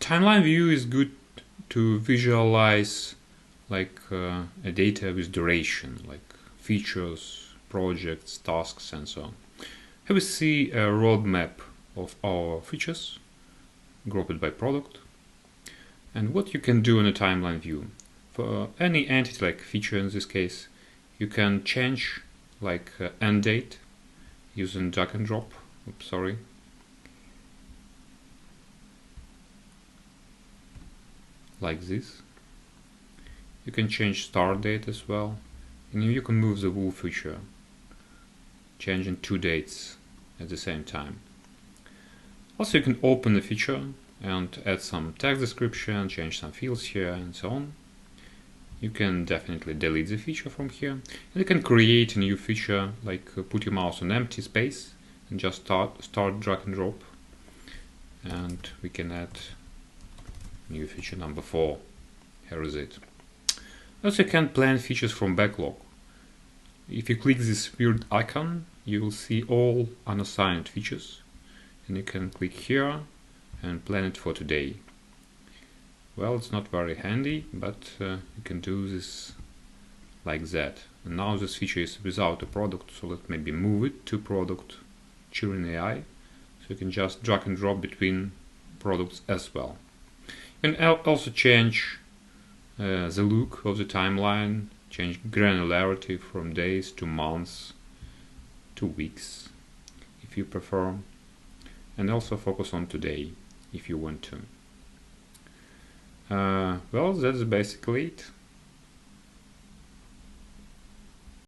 Timeline view is good to visualize like a data with duration, like features, projects, tasks, and so on. Here we see a roadmap of our features, grouped by product. And what you can do in a timeline view. For any entity, like feature in this case, you can change like end date using drag and drop. Oops, sorry. Like this. You can change start date as well, and you can move the whole feature, changing 2 dates at the same time. Also, you can open the feature and add some text description, change some fields here, and so on. You can definitely delete the feature from here, and you can create a new feature, like put your mouse on empty space and just start drag and drop, and we can add new feature number 4. Here is it. Also, you can plan features from backlog. If you click this weird icon, you will see all unassigned features, and you can click here and plan it for today. Well, it's not very handy, but you can do this like that. And now this feature is without a product, so let's maybe move it to product during AI. So you can just drag and drop between products as well. You can also change the look of the timeline, change granularity from days to months to weeks if you prefer, and also focus on today if you want to. Well, that's basically it.